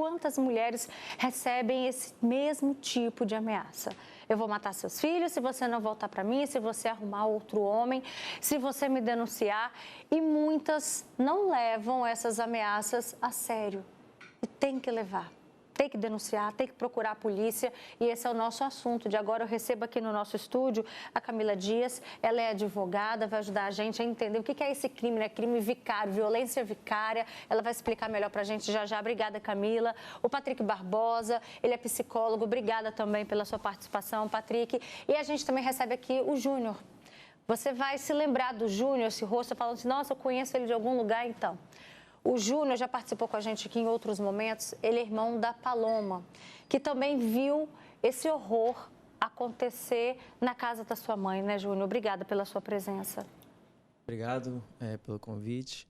quantas mulheres recebem esse mesmo tipo de ameaça. Eu vou matar seus filhos se você não voltar para mim, se você arrumar outro homem, se você me denunciar. E muitas não levam essas ameaças a sério. E tem que levar. Tem que denunciar, tem que procurar a polícia, e esse é o nosso assunto de agora. Eu recebo aqui no nosso estúdio a Camila Dias, ela é advogada, vai ajudar a gente a entender o que é esse crime, né? Crime vicário, violência vicária, ela vai explicar melhor pra gente já já. Obrigada, Camila. O Patrick Barbosa, ele é psicólogo, obrigada também pela sua participação, Patrick. E a gente também recebe aqui o Júnior. Você vai se lembrar do Júnior, esse rosto, falando assim, nossa, eu conheço ele de algum lugar, então. O Júnior já participou com a gente aqui em outros momentos, ele é irmão da Paloma, que também viu esse horror acontecer na casa da sua mãe, né, Júnior? Obrigada pela sua presença. Obrigado pelo convite.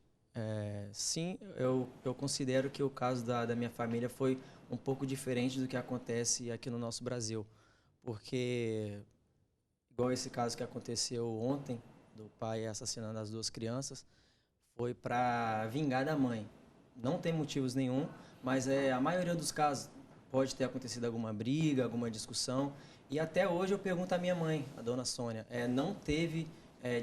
Sim, eu considero que o caso da minha família foi um pouco diferente do que acontece aqui no nosso Brasil, porque, igual esse caso que aconteceu ontem, do pai assassinando as duas crianças, foi para vingar da mãe. Não tem motivos nenhum, mas a maioria dos casos pode ter acontecido alguma briga, alguma discussão. E até hoje eu pergunto à minha mãe, a dona Sônia, não teve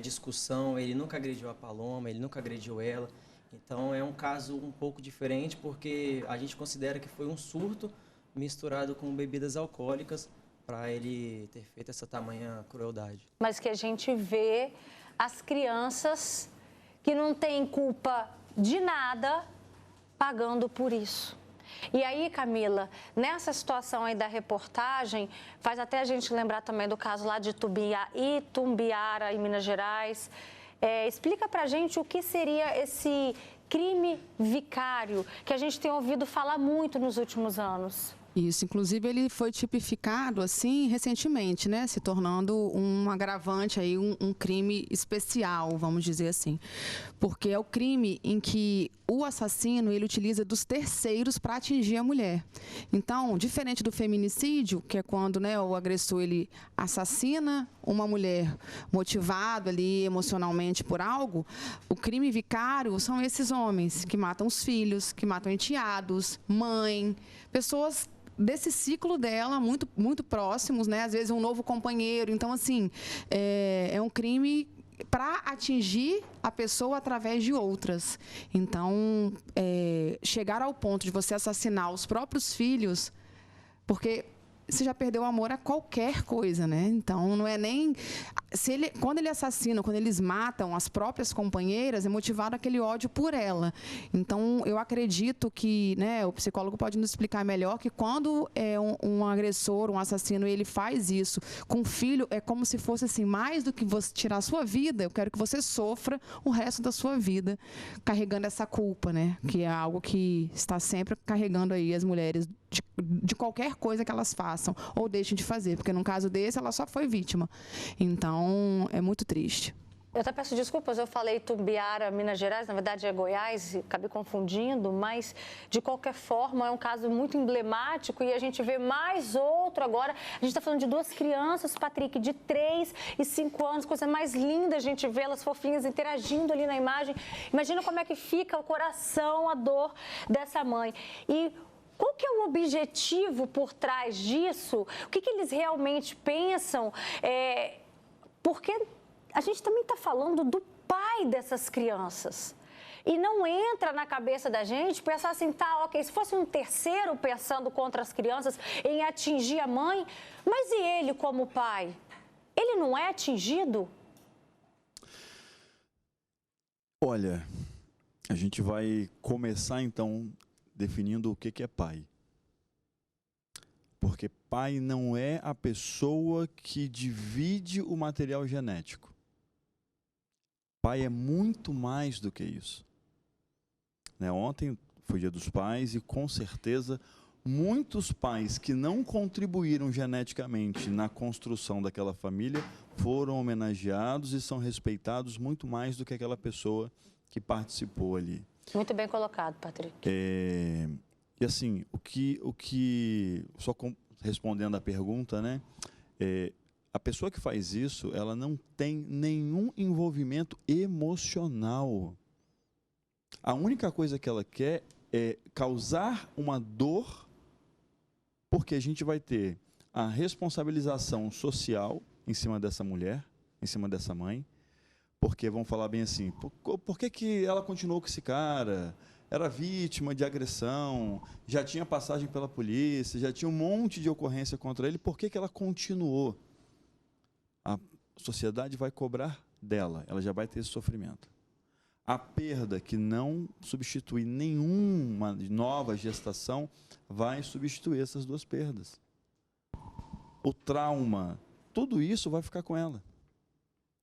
discussão, ele nunca agrediu a Paloma, ele nunca agrediu ela. Então é um caso um pouco diferente, porque a gente considera que foi um surto misturado com bebidas alcoólicas para ele ter feito essa tamanha crueldade. Mas que a gente vê as crianças que não têm culpa de nada, pagando por isso. E aí, Camila, nessa situação aí da reportagem, faz até a gente lembrar também do caso lá de Itumbiara, em Minas Gerais. Explica pra gente o que seria esse crime vicário, que a gente tem ouvido falar muito nos últimos anos. Isso, inclusive ele foi tipificado assim recentemente, né, se tornando um agravante aí, um crime especial, vamos dizer assim, porque é o crime em que o assassino ele utiliza dos terceiros para atingir a mulher. Então, diferente do feminicídio, que é quando, né, o agressor ele assassina uma mulher motivado ali emocionalmente por algo, o crime vicário são esses homens que matam os filhos, que matam enteados, mãe, pessoas desse ciclo dela, muito, muito próximos, né? Às vezes um novo companheiro. Então, assim, é um crime para atingir a pessoa através de outras. Então, chegar ao ponto de você assassinar os próprios filhos, porque você já perdeu o amor a qualquer coisa, né? Então, não é nem... quando ele assassina, quando eles matam as próprias companheiras, é motivado aquele ódio por ela. Então, eu acredito que, né, o psicólogo pode nos explicar melhor que quando um agressor, um assassino, ele faz isso com o filho, é como se fosse assim, mais do que você tirar a sua vida, eu quero que você sofra o resto da sua vida carregando essa culpa, né? Que é algo que está sempre carregando aí as mulheres de qualquer coisa que elas façam ou deixem de fazer, porque num caso desse ela só foi vítima. Então, é muito triste. Eu até peço desculpas, eu falei Itumbiara, Minas Gerais, na verdade é Goiás, acabei confundindo, mas de qualquer forma é um caso muito emblemático e a gente vê mais outro agora. A gente está falando de duas crianças, Patrick, de 3 e 5 anos, coisa mais linda a gente vê elas fofinhas interagindo ali na imagem. Imagina como é que fica o coração, a dor dessa mãe. E qual que é o objetivo por trás disso? O que eles realmente pensam? Porque a gente também está falando do pai dessas crianças. E não entra na cabeça da gente pensar assim, tá, ok, se fosse um terceiro pensando contra as crianças em atingir a mãe, mas e ele como pai? Ele não é atingido? Olha, a gente vai começar então definindo o que é pai. Porque pai não é a pessoa que divide o material genético. Pai é muito mais do que isso. Né? Ontem foi Dia dos Pais e com certeza muitos pais que não contribuíram geneticamente na construção daquela família foram homenageados e são respeitados muito mais do que aquela pessoa que participou ali. Muito bem colocado, Patrick. E assim, só respondendo à pergunta, né? A pessoa que faz isso, ela não tem nenhum envolvimento emocional. A única coisa que ela quer causar uma dor, porque a gente vai ter a responsabilização social em cima dessa mulher, em cima dessa mãe, porque vão falar bem assim, por que ela continuou com esse cara? Era vítima de agressão, já tinha passagem pela polícia, já tinha um monte de ocorrência contra ele, por que ela continuou? A sociedade vai cobrar dela, ela já vai ter esse sofrimento. A perda que não substitui nenhuma nova gestação vai substituir essas duas perdas. O trauma, tudo isso vai ficar com ela.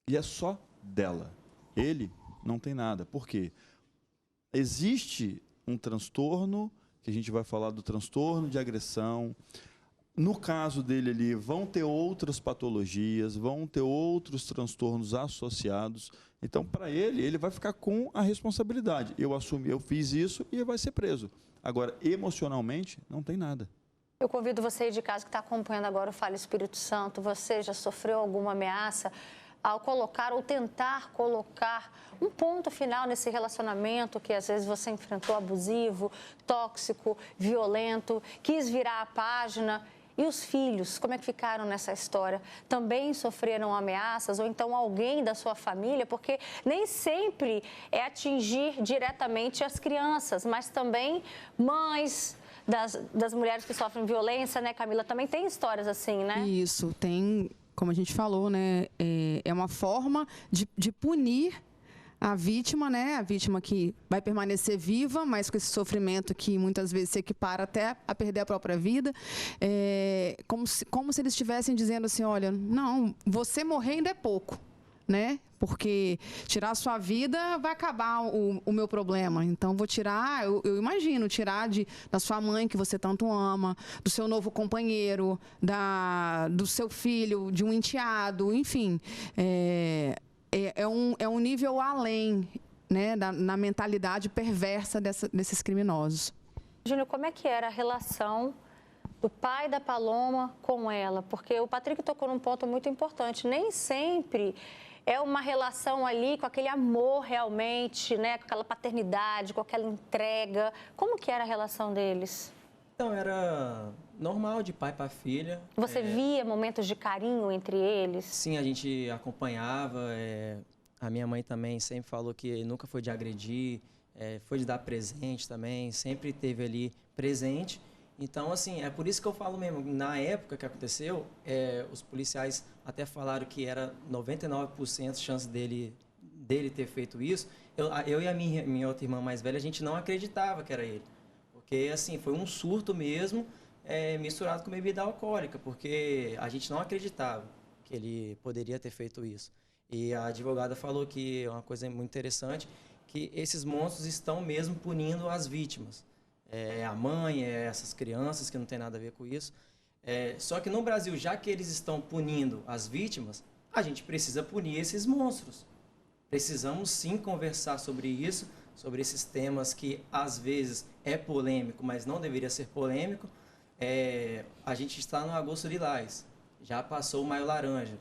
E é só dela. Ele não tem nada. Por quê? Existe um transtorno, que a gente vai falar do transtorno de agressão. No caso dele ali, vão ter outras patologias, vão ter outros transtornos associados. Então, para ele vai ficar com a responsabilidade. Eu assumi, eu fiz isso e ele vai ser preso. Agora, emocionalmente, não tem nada. Eu convido você de casa que está acompanhando agora o Fala Espírito Santo. Você já sofreu alguma ameaça ao colocar ou tentar colocar um ponto final nesse relacionamento que às vezes você enfrentou abusivo, tóxico, violento, quis virar a página? E os filhos, como é que ficaram nessa história? Também sofreram ameaças ou então alguém da sua família? Porque nem sempre é atingir diretamente as crianças, mas também mães das mulheres que sofrem violência, né, Camila? Também tem histórias assim, né? Isso, tem, como a gente falou, né, é uma forma de punir a vítima, né? A vítima que vai permanecer viva, mas com esse sofrimento que muitas vezes se equipara até a perder a própria vida. Como se eles estivessem dizendo assim, olha, não, você morrer ainda é pouco, né? Porque tirar a sua vida vai acabar o meu problema. Então, vou tirar, eu imagino, tirar da sua mãe, que você tanto ama, do seu novo companheiro, do seu filho, de um enteado, enfim. É um nível além, né, na mentalidade perversa desses criminosos. Júnior, como é que era a relação do pai da Paloma com ela? Porque o Patrick tocou num ponto muito importante. Nem sempre é uma relação ali com aquele amor realmente, né, com aquela paternidade, com aquela entrega. Como que era a relação deles? Então, era normal de pai para filha. Você via momentos de carinho entre eles? Sim, a gente acompanhava. A minha mãe também sempre falou que nunca foi de agredir, foi de dar presente também, sempre teve ali presente. Então, assim, é por isso que eu falo mesmo, na época que aconteceu, os policiais até falaram que era 99% chance dele ter feito isso. Eu e a minha outra irmã mais velha, a gente não acreditava que era ele. Porque, assim, foi um surto mesmo, misturado com bebida alcoólica, porque a gente não acreditava que ele poderia ter feito isso. E a advogada falou que é uma coisa muito interessante, que esses monstros estão mesmo punindo as vítimas. A mãe, essas crianças que não tem nada a ver com isso. Só que no Brasil, já que eles estão punindo as vítimas, a gente precisa punir esses monstros. Precisamos sim conversar sobre isso, sobre esses temas que às vezes é polêmico, mas não deveria ser polêmico. A gente está no agosto lilás, já passou o maio laranja.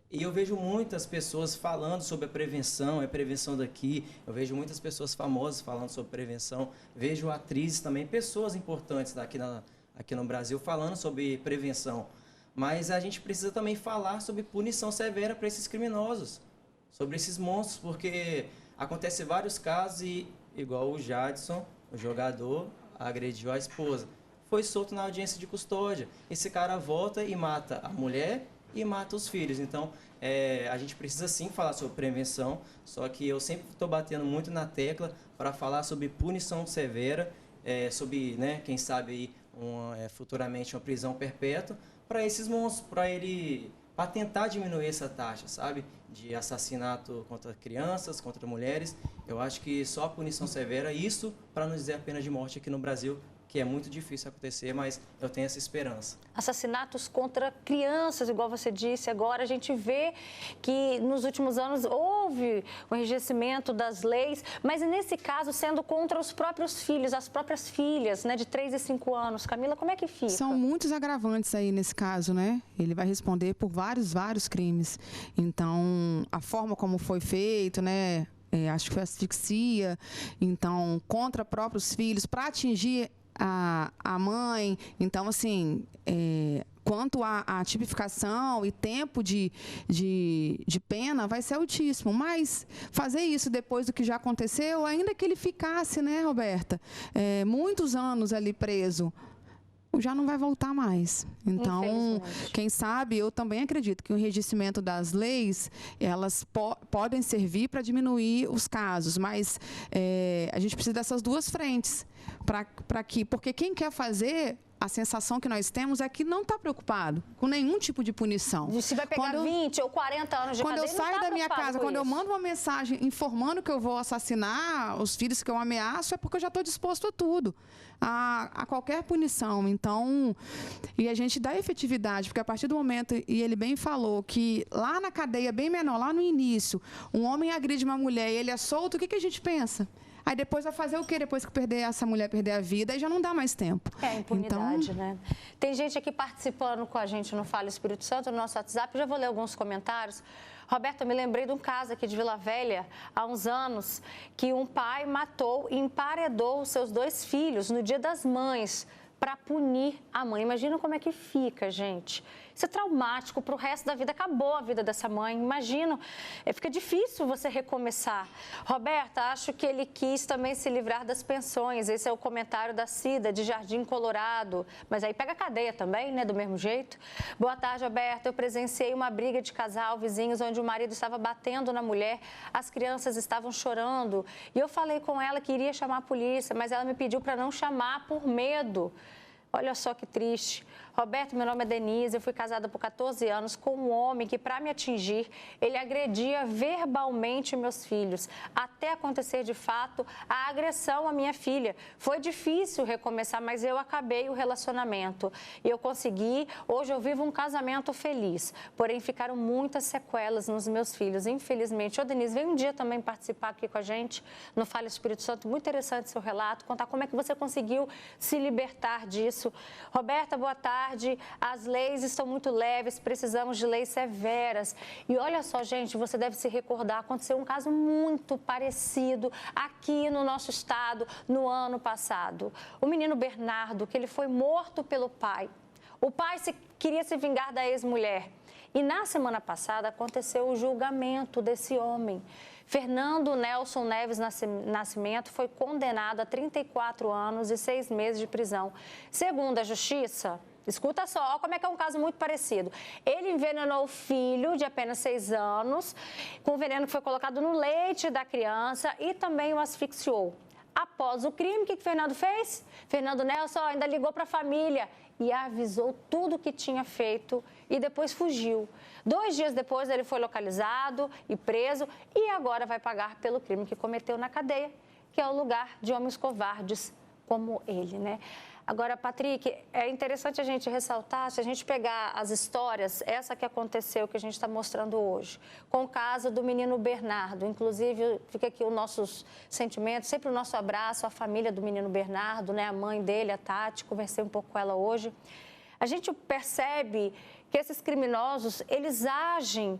E eu vejo muitas pessoas falando sobre a prevenção, prevenção daqui. Eu vejo muitas pessoas famosas falando sobre prevenção. Vejo atrizes também, pessoas importantes aqui no Brasil falando sobre prevenção. Mas a gente precisa também falar sobre punição severa para esses criminosos, sobre esses monstros, porque acontece vários casos e, igual o Jadson, o jogador, agrediu a esposa. Foi solto na audiência de custódia. Esse cara volta e mata a mulher e mata os filhos. Então, a gente precisa sim falar sobre prevenção, só que eu sempre estou batendo muito na tecla para falar sobre punição severa, sobre, né, quem sabe, futuramente uma prisão perpétua para esses monstros, para tentar diminuir essa taxa, sabe, de assassinato contra crianças, contra mulheres. Eu acho que só a punição severa, isso para não dizer a pena de morte aqui no Brasil, que é muito difícil acontecer, mas eu tenho essa esperança. Assassinatos contra crianças, igual você disse agora, a gente vê que nos últimos anos houve o enrijecimento das leis, mas nesse caso sendo contra os próprios filhos, as próprias filhas, né, de 3 e 5 anos. Camila, como é que fica? São muitos agravantes aí nesse caso, né? Ele vai responder por vários crimes. Então, a forma como foi feito, né? acho que foi asfixia, então, contra próprios filhos, para atingir a mãe. Então, assim, quanto à tipificação e tempo de pena, vai ser altíssimo. Mas fazer isso depois do que já aconteceu, ainda que ele ficasse, né, Roberta, muitos anos ali preso, já não vai voltar mais. Então, quem sabe, eu também acredito que o enrijecimento das leis, elas podem servir para diminuir os casos, mas a gente precisa dessas duas frentes, porque quem quer fazer, a sensação que nós temos é que não está preocupado com nenhum tipo de punição. Se vai pegar 20 ou 40 anos de cadeia, quando eu saio da minha casa, quando eu mando uma mensagem informando que eu vou assassinar os filhos que eu ameaço, é porque eu já estou disposto a tudo, a qualquer punição. Então, e a gente dá efetividade, porque a partir do momento, e ele bem falou, que lá na cadeia bem menor, lá no início, um homem agride uma mulher e ele é solto, o que a gente pensa? Aí depois vai fazer o quê? Depois que essa mulher perder a vida, aí já não dá mais tempo. É impunidade, né? Tem gente aqui participando com a gente no Fala Espírito Santo, no nosso WhatsApp. Já vou ler alguns comentários. Roberto, eu me lembrei de um caso aqui de Vila Velha, há uns anos, que um pai matou e emparedou os seus 2 filhos no Dia das Mães para punir a mãe. Imagina como é que fica, gente. Isso é traumático para o resto da vida. Acabou a vida dessa mãe. Imagino. Fica difícil você recomeçar. Roberta, acho que ele quis também se livrar das pensões. Esse é o comentário da Cida, de Jardim Colorado. Mas aí pega cadeia também, né? Do mesmo jeito. Boa tarde, Roberta. Eu presenciei uma briga de casal, vizinhos, onde o marido estava batendo na mulher. As crianças estavam chorando. E eu falei com ela que iria chamar a polícia, mas ela me pediu para não chamar por medo. Olha só que triste. Roberto, meu nome é Denise, eu fui casada por 14 anos com um homem que, para me atingir, ele agredia verbalmente meus filhos, até acontecer de fato a agressão à minha filha. Foi difícil recomeçar, mas eu acabei o relacionamento. E eu consegui, hoje eu vivo um casamento feliz, porém ficaram muitas sequelas nos meus filhos, infelizmente. Ô Denise, vem um dia também participar aqui com a gente no Fala Espírito Santo, muito interessante seu relato, contar como é que você conseguiu se libertar disso. Roberta, boa tarde. As leis estão muito leves, precisamos de leis severas. E olha só, gente, você deve se recordar, aconteceu um caso muito parecido aqui no nosso estado no ano passado. O menino Bernardo, que ele foi morto pelo pai. O pai queria se vingar da ex-mulher. E na semana passada aconteceu o julgamento desse homem. Fernando Nelson Neves Nascimento foi condenado a 34 anos e 6 meses de prisão. Segundo a Justiça, escuta só, olha como é que é um caso muito parecido. Ele envenenou o filho de apenas 6 anos, com veneno que foi colocado no leite da criança e também o asfixiou. Após o crime, o que Fernando fez? Fernando Nelson ainda ligou para a família e avisou tudo o que tinha feito e depois fugiu. 2 dias depois, ele foi localizado e preso e agora vai pagar pelo crime que cometeu na cadeia, que é o lugar de homens covardes como ele, né? Agora, Patrick, é interessante a gente ressaltar, se a gente pegar as histórias, essa que aconteceu, que a gente está mostrando hoje, com o caso do menino Bernardo, inclusive fica aqui os nossos sentimentos, sempre o nosso abraço à família do menino Bernardo, né, a mãe dele, a Tati, conversei um pouco com ela hoje. A gente percebe que esses criminosos, eles agem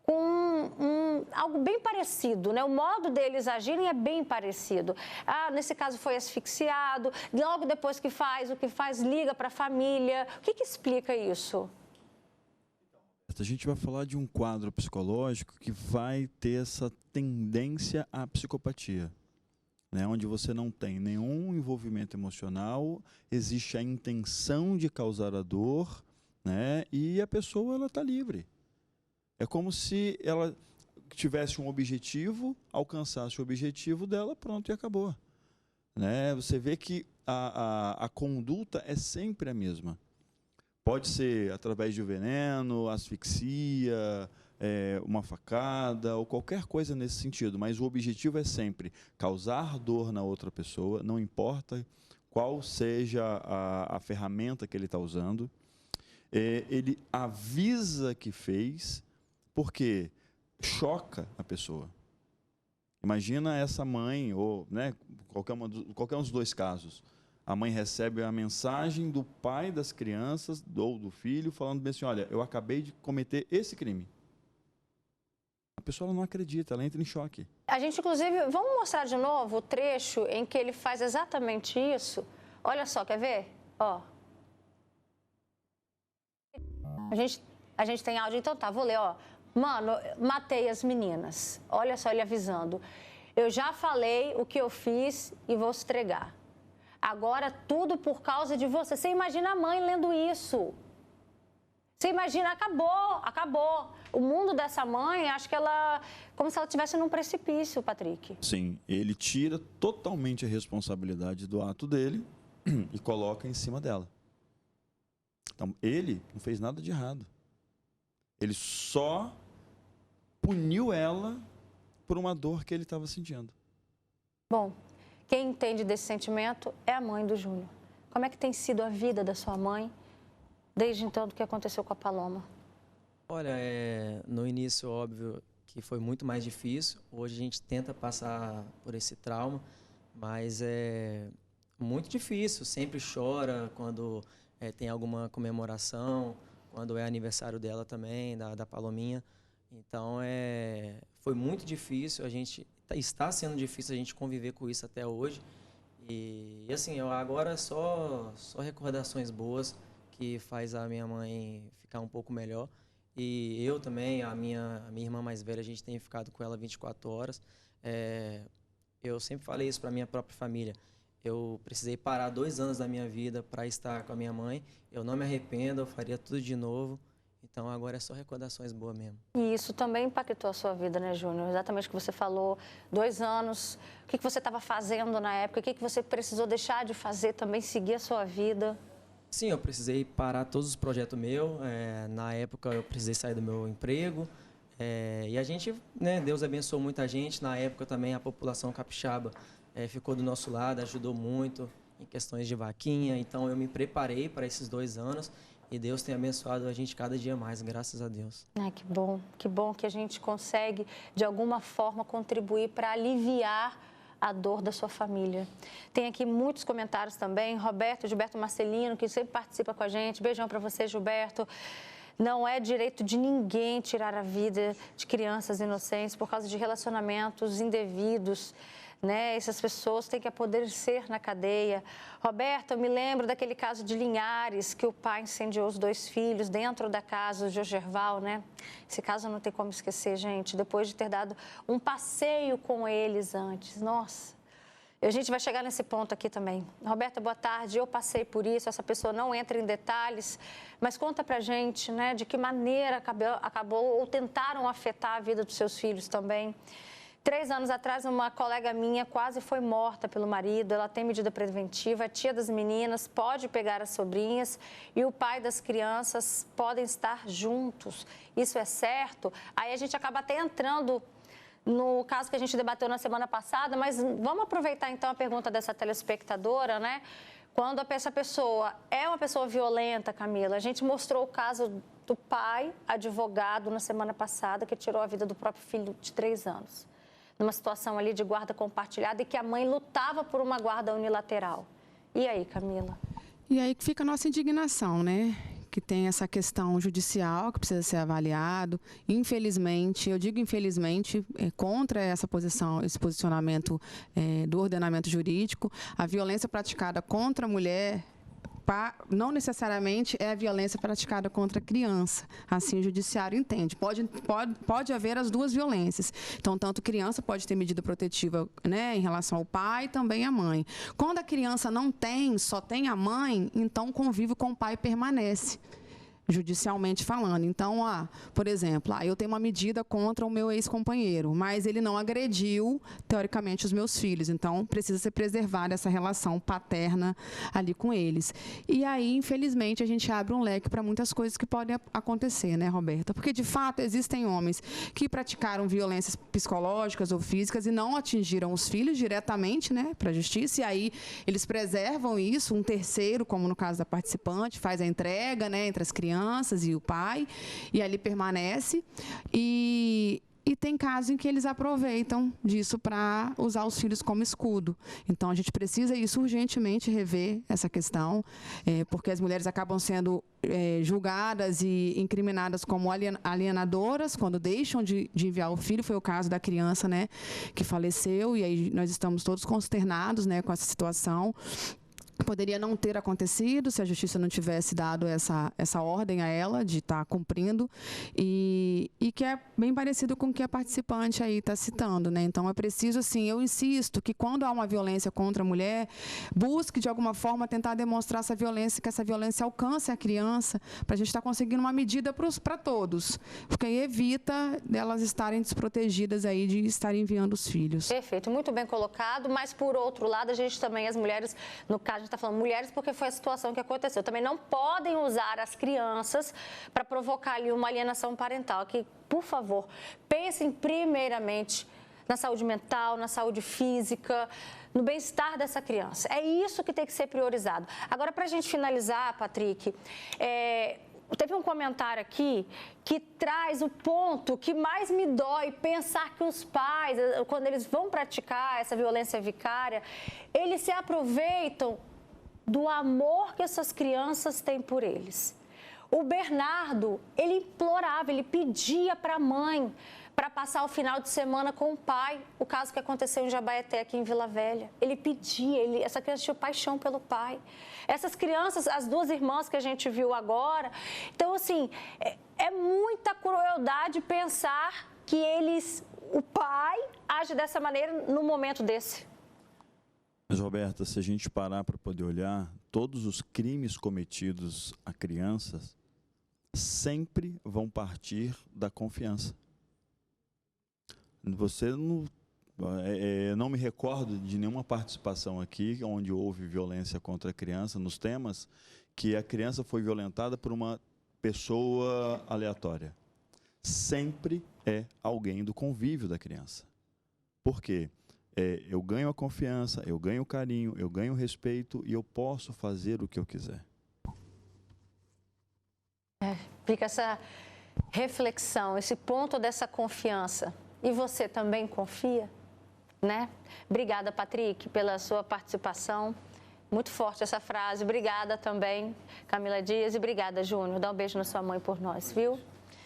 com algo bem parecido, né? O modo deles agirem é bem parecido. Nesse caso foi asfixiado, logo depois que faz, o que faz, liga para a família. O que explica isso? A gente vai falar de um quadro psicológico que vai ter essa tendência à psicopatia, né? Onde você não tem nenhum envolvimento emocional, existe a intenção de causar a dor, né? E a pessoa ela está livre. É como se ela tivesse um objetivo, alcançasse o objetivo dela, pronto, e acabou. Né? Você vê que a conduta é sempre a mesma. Pode ser através de veneno, asfixia, uma facada, ou qualquer coisa nesse sentido, mas o objetivo é sempre causar dor na outra pessoa, não importa qual seja a ferramenta que ele está usando. Ele avisa que fez, porque choca a pessoa. Imagina essa mãe, ou né, qualquer um dos 2 casos. A mãe recebe a mensagem do pai das crianças, ou do filho, falando bem assim, olha, eu acabei de cometer esse crime. pessoa não acredita, ela entra em choque. A gente, inclusive, vamos mostrar de novo o trecho em que ele faz exatamente isso. Olha só, quer ver? Ó. A gente tem áudio, então tá, vou ler, ó. Mano, matei as meninas. Olha só ele avisando. Eu já falei o que eu fiz e vou estregar. Agora tudo por causa de você. Você imagina a mãe lendo isso. Você imagina, acabou. O mundo dessa mãe, acho que ela, como se ela estivesse num precipício, Patrick. Sim, ele tira totalmente a responsabilidade do ato dele e coloca em cima dela. Então, ele não fez nada de errado. Ele só puniu ela por uma dor que ele estava sentindo. Bom, quem entende desse sentimento é a mãe do Júnior. Como é que tem sido a vida da sua mãe desde então do que aconteceu com a Paloma? Olha, no início, óbvio que foi muito mais difícil. Hoje a gente tenta passar por esse trauma, mas é muito difícil. Sempre chora quando tem alguma comemoração, quando é aniversário dela também, da Palominha. Então, foi muito difícil. Está sendo difícil a gente conviver com isso até hoje. E assim, agora só recordações boas que faz a minha mãe ficar um pouco melhor. E eu também, a minha irmã mais velha, a gente tem ficado com ela 24 horas. Eu sempre falei isso para a minha própria família. Eu precisei parar 2 anos da minha vida para estar com a minha mãe. Eu não me arrependo, eu faria tudo de novo. Então, agora é só recordações boas mesmo. E isso também impactou a sua vida, né, Júnior? Exatamente o que você falou, 2 anos. O que você estava fazendo na época? O que você precisou deixar de fazer também, seguir a sua vida? Sim, eu precisei parar todos os projetos meus. Na época, eu precisei sair do meu emprego. E a gente, né, Deus abençoou muita gente. Na época também, a população capixaba ficou do nosso lado, ajudou muito em questões de vaquinha. Então, eu me preparei para esses 2 anos. E Deus tem abençoado a gente cada dia mais, graças a Deus. Que bom que a gente consegue, de alguma forma, contribuir para aliviar a dor da sua família. Tem aqui muitos comentários também. Gilberto Marcelino, que sempre participa com a gente. Beijão para você, Gilberto. Não é direito de ninguém tirar a vida de crianças inocentes por causa de relacionamentos indevidos, né? Essas pessoas têm que apodrecer na cadeia. Roberto, eu me lembro daquele caso de Linhares, que o pai incendiou os 2 filhos dentro da casa, o Jogerval, né? Esse caso não tem como esquecer, gente, depois de ter dado um passeio com eles antes. Nossa, a gente vai chegar nesse ponto aqui também. Roberta, boa tarde, eu passei por isso, essa pessoa não entra em detalhes, mas conta pra gente, né, de que maneira acabou ou tentaram afetar a vida dos seus filhos também. 3 anos atrás, uma colega minha quase foi morta pelo marido. Ela tem medida preventiva, a tia das meninas pode pegar as sobrinhas e o pai das crianças podem estar juntos. Isso é certo? Aí a gente acaba até entrando no caso que a gente debateu na semana passada, mas vamos aproveitar então a pergunta dessa telespectadora, né? Quando essa pessoa é uma pessoa violenta, Camila, a gente mostrou o caso do pai, advogado, na semana passada, que tirou a vida do próprio filho de 3 anos. Numa situação ali de guarda compartilhada e que a mãe lutava por uma guarda unilateral. E aí, Camila? E aí que fica a nossa indignação, né? Que tem essa questão judicial que precisa ser avaliado. Infelizmente, eu digo infelizmente, contra essa posição, esse posicionamento do ordenamento jurídico, a violência praticada contra a mulher não necessariamente é a violência praticada contra a criança. Assim o judiciário entende. Pode haver as 2 violências. Então, tanto criança pode ter medida protetiva, né, em relação ao pai e também à mãe. Quando a criança não tem, só tem a mãe, então o convívio com o pai permanece, judicialmente falando. Então, por exemplo, eu tenho uma medida contra o meu ex-companheiro, mas ele não agrediu, teoricamente, os meus filhos. Então, precisa ser preservada essa relação paterna ali com eles. E aí, infelizmente, a gente abre um leque para muitas coisas que podem acontecer, né, Roberta? Porque, de fato, existem homens que praticaram violências psicológicas ou físicas e não atingiram os filhos diretamente, né, para a justiça. E aí, eles preservam isso, um terceiro, como no caso da participante, faz a entrega, né, entre as crianças e o pai, e ali permanece. E E tem casos em que eles aproveitam disso para usar os filhos como escudo. Então, a gente precisa isso urgentemente rever essa questão, porque as mulheres acabam sendo julgadas e incriminadas como alienadoras quando deixam de enviar o filho. Foi o caso da criança, né, que faleceu, e aí nós estamos todos consternados, né, com essa situação. Poderia não ter acontecido se a justiça não tivesse dado essa ordem a ela de estar cumprindo, e que é bem parecido com o que a participante aí está citando, né? Então, é preciso, assim, eu insisto que quando há uma violência contra a mulher, busque de alguma forma tentar demonstrar essa violência, que essa violência alcance a criança, para a gente estar conseguindo uma medida para todos, porque aí evita delas estarem desprotegidas aí de estarem enviando os filhos. Perfeito, muito bem colocado, mas por outro lado, a gente também, as mulheres, no caso, a gente está falando mulheres porque foi a situação que aconteceu. Também não podem usar as crianças para provocar ali uma alienação parental. Que, por favor, pensem primeiramente na saúde mental, na saúde física, no bem-estar dessa criança. É isso que tem que ser priorizado. Agora, para a gente finalizar, Patrick, teve um comentário aqui que traz o ponto que mais me dói, pensar que os pais, quando eles vão praticar essa violência vicária, eles se aproveitam do amor que essas crianças têm por eles. O Bernardo, ele implorava, ele pedia para a mãe para passar o final de semana com o pai, o caso que aconteceu em Jabaeté, aqui em Vila Velha. Ele pedia, essa criança tinha paixão pelo pai. Essas crianças, as duas irmãs que a gente viu agora, então, assim, é muita crueldade pensar que o pai age dessa maneira no momento desse. Mas, Roberta, se a gente parar para poder olhar, todos os crimes cometidos a crianças sempre vão partir da confiança. Você não me recordo de nenhuma participação aqui onde houve violência contra a criança nos temas que a criança foi violentada por uma pessoa aleatória. Sempre é alguém do convívio da criança. Por quê? Eu ganho a confiança, eu ganho o carinho, eu ganho o respeito e eu posso fazer o que eu quiser. Fica essa reflexão, esse ponto dessa confiança. E você também confia, né? Obrigada, Patrick, pela sua participação. Muito forte essa frase. Obrigada também, Camila Dias. E obrigada, Júnior. Dá um beijo na sua mãe por nós, viu?